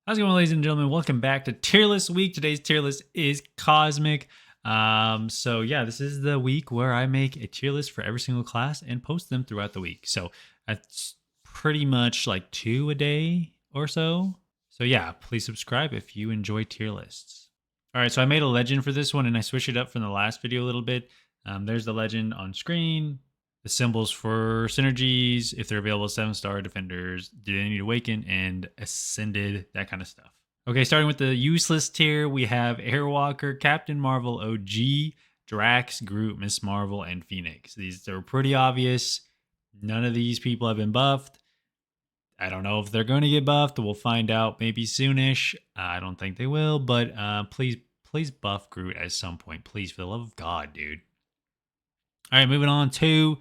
How's it going, ladies and gentlemen? Welcome back to Tier List Week. Today's tier list is Cosmic. So yeah, this is the week where I make a tier list for every single class and post them throughout the week. So that's pretty much like 2 a day or so. So yeah, please subscribe if you enjoy tier lists. All right, so I made a legend for this one and I switched it up from the last video a little bit. There's the legend on screen. The symbols for synergies, if they're available, 7-star defenders, do they need awaken, and ascended, that kind of stuff. Okay, starting with the useless tier, we have Airwalker, Captain Marvel, OG, Drax, Groot, Miss Marvel, and Phoenix. These are pretty obvious. None of these people have been buffed. I don't know if they're going to get buffed. We'll find out maybe soonish. I don't think they will, but please buff Groot at some point. Please, for the love of God, dude. All right, moving on to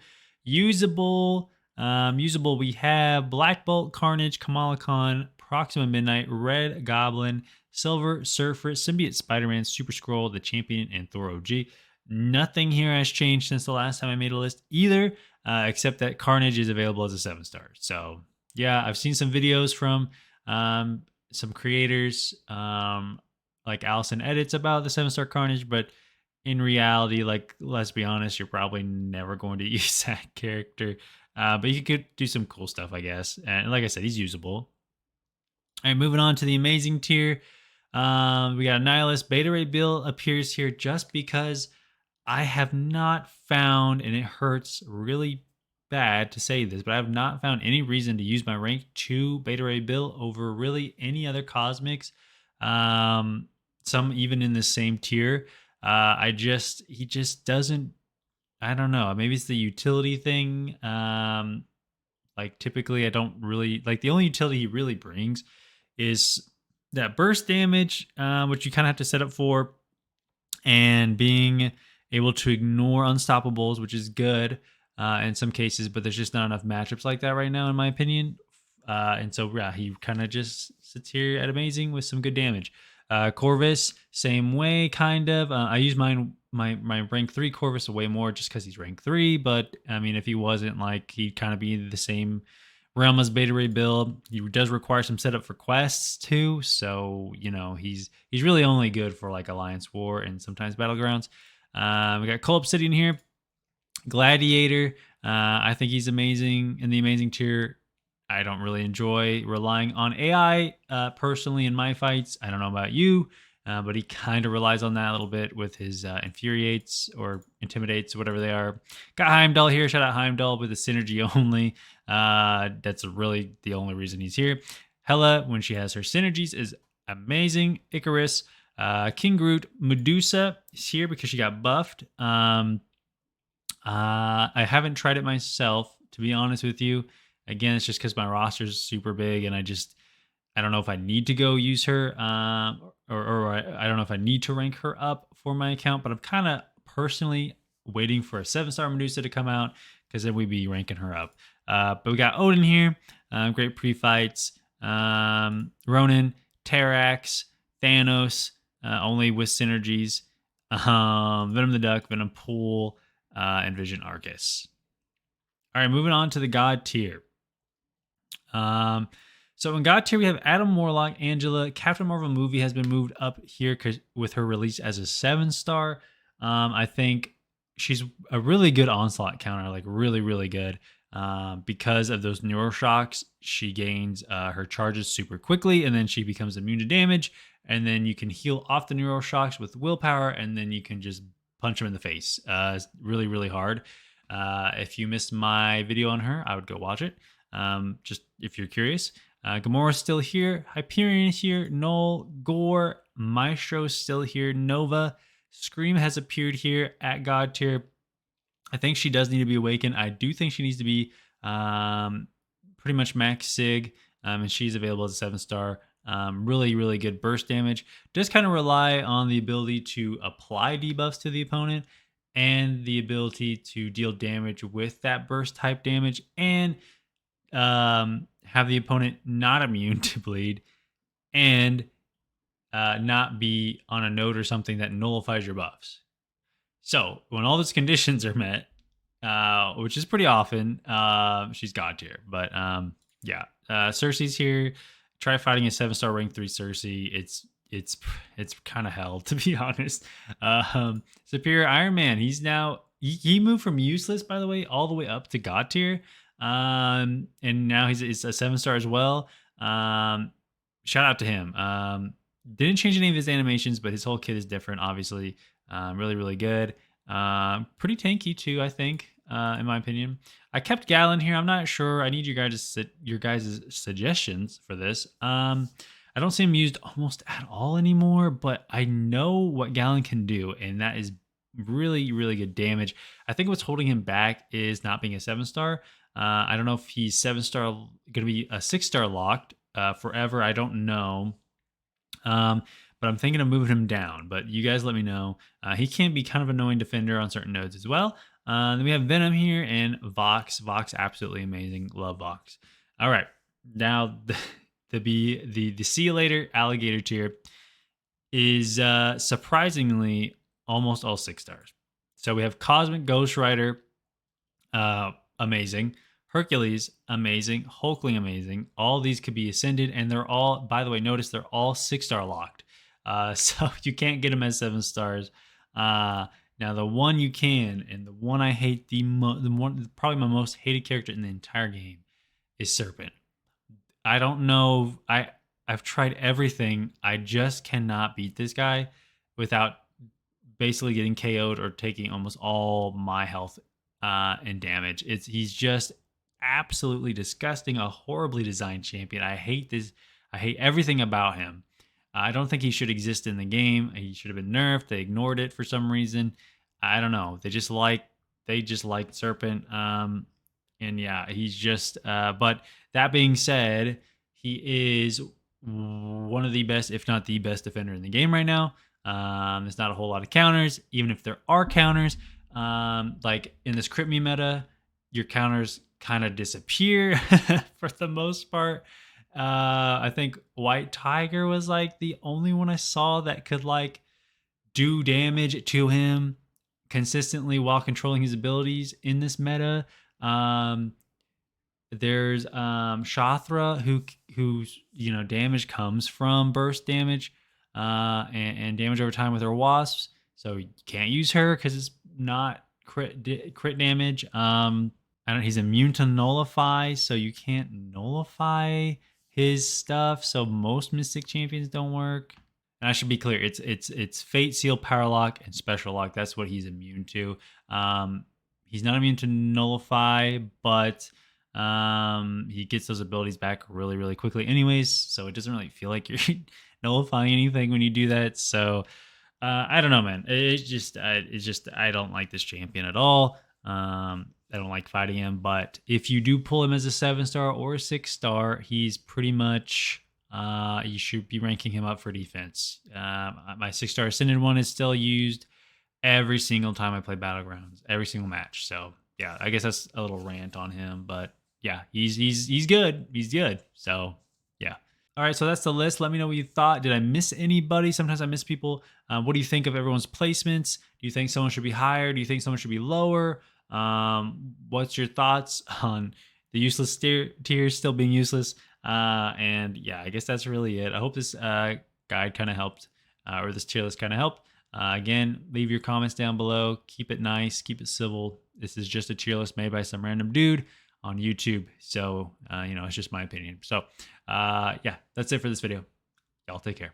usable. Usable, we have Black Bolt, Carnage, Kamala Khan, Proxima Midnight, Red Goblin, Silver Surfer, Symbiote Spider-Man, Super Skrull, The Champion, and Thor OG. Nothing here has changed since the last time I made a list either, except that Carnage is available as a 7-star. So yeah, I've seen some videos from some creators like Allison Edits about the 7-star Carnage, but in reality, like, let's be honest, you're probably never going to use that character. But you could do some cool stuff, I guess. And like I said, he's usable. All right, moving on to the amazing tier. We got Nihilist. Beta Ray Bill appears here just because I have not found, and it hurts really bad to say this, but I have not found any reason to use my rank 2 Beta Ray Bill over really any other Cosmics. Some even in the same tier. He just doesn't, I don't know. Maybe it's the utility thing. Like typically I don't really, like the only utility he really brings is that burst damage, which you kind of have to set up for, and being able to ignore unstoppables, which is good in some cases, but there's just not enough matchups like that right now, in my opinion. And so yeah, he kind of just sits here at amazing with some good damage. Corvus, same way, kind of. I use my rank 3 Corvus way more just because he's rank 3. But I mean, if he wasn't, like, he'd kind of be the same realm as Beta Ray build. He does require some setup for quests too, so you know he's really only good for like Alliance War and sometimes Battlegrounds. We got Cole Obsidian here, Gladiator. I think he's amazing in the amazing tier. I don't really enjoy relying on AI personally in my fights. I don't know about you, but he kind of relies on that a little bit with his infuriates or intimidates, whatever they are. Got Heimdall here. Shout out Heimdall with the synergy only. That's really the only reason he's here. Hela, when she has her synergies, is amazing. Icarus, King Groot, Medusa is here because she got buffed. I haven't tried it myself, to be honest with you. Again, it's just because my roster is super big, and I don't know if I need to go use her, or I don't know if I need to rank her up for my account. But I'm kind of personally waiting for a 7-star Medusa to come out, because then we'd be ranking her up. But we got Odin here, great pre-fights. Ronan, Terrax, Thanos, only with synergies. Venom the Duck, Venom Pool, and Vision Arcus. All right, moving on to the God tier. So in God tier, we have Adam Warlock, Angela. Captain Marvel movie has been moved up here with her release as a 7-star. I think she's a really good onslaught counter, like really, really good. Because of those neuroshocks, she gains her charges super quickly, and then she becomes immune to damage. And then you can heal off the neuroshocks with willpower, and then you can just punch them in the face. It's really, really hard. If you missed my video on her, I would go watch it. Just if you're curious. Gamora's still here. Hyperion is here. Null, Gore, Maestro's still here. Nova, Scream has appeared here at God tier. I think she does need to be awakened. I do think she needs to be pretty much max sig, and she's available as a 7-star. Really, really good burst damage. Does kind of rely on the ability to apply debuffs to the opponent and the ability to deal damage with that burst type damage, and have the opponent not immune to bleed, and not be on a node or something that nullifies your buffs. So when all those conditions are met, which is pretty often, she's God tier. But yeah, Cersei's here. try fighting a 7-star rank 3 Cersei. It's kind of hell, to be honest. Superior Iron Man. He's now he moved from useless, by the way, all the way up to God tier. And now he's a 7-star as well. Shout out to him. Didn't change any of his animations, but his whole kit is different, obviously. Really, really good. Pretty tanky too, I think, in my opinion. I kept Gallon here. I'm not sure. I need your guys' suggestions for this. I don't see him used almost at all anymore, but I know what Gallon can do, and that is really, really good damage. I think what's holding him back is not being a 7-star. I don't know if he's 7-star, going to be a 6-star locked forever. I don't know. But I'm thinking of moving him down. But you guys let me know. He can be kind of annoying defender on certain nodes as well. Then we have Venom here and Vox. Vox, absolutely amazing. Love Vox. All right. Now, the See You Later alligator tier is surprisingly almost all 6 stars. So we have Cosmic Ghost Rider, amazing. Hercules, amazing. Hulkling, amazing. All these could be ascended, and they're all, by the way, notice they're all 6-star locked. So you can't get them as 7 stars. Now the one you can, and the one I hate the one, probably my most hated character in the entire game, is Serpent. I don't know. I've tried everything. I just cannot beat this guy without basically getting KO'd or taking almost all my health and damage. He's just absolutely disgusting, a horribly designed champion. I hate this. I hate everything about him. I don't think he should exist in the game. He should have been nerfed. They ignored it for some reason. I don't know. They just like Serpent. And yeah, he's just. But that being said, he is one of the best, if not the best, defender in the game right now. There's not a whole lot of counters. Even if there are counters, like in this crit me meta, your counters kind of disappear for the most part. I think White Tiger was like the only one I saw that could like do damage to him consistently while controlling his abilities in this meta. There's Shathra whose damage comes from burst damage and damage over time with her wasps. So you can't use her because it's not crit damage. He's immune to nullify, so you can't nullify his stuff. So most Mystic champions don't work. And I should be clear, it's Fate, Seal, Power Lock, and Special Lock. That's what he's immune to. He's not immune to nullify, but he gets those abilities back really, really quickly anyways. So it doesn't really feel like you're nullifying anything when you do that. So I don't know, man. It's just I don't like this champion at all. I don't like fighting him, but if you do pull him as a 7-star or a 6-star, he's pretty much you should be ranking him up for defense. My 6-star Ascended one is still used every single time I play Battlegrounds, every single match. So yeah, I guess that's a little rant on him, but yeah, he's good. He's good. So yeah. All right, so that's the list. Let me know what you thought. Did I miss anybody? Sometimes I miss people. What do you think of everyone's placements? Do you think someone should be higher? Do you think someone should be lower? What's your thoughts on the useless tiers still being useless? And yeah, I guess that's really it. I hope this guide kind of helped, or this tier list kind of helped. Again, leave your comments down below. Keep it nice, keep it civil. This is just a tier list made by some random dude on YouTube. So, it's just my opinion. So, yeah, that's it for this video. Y'all take care.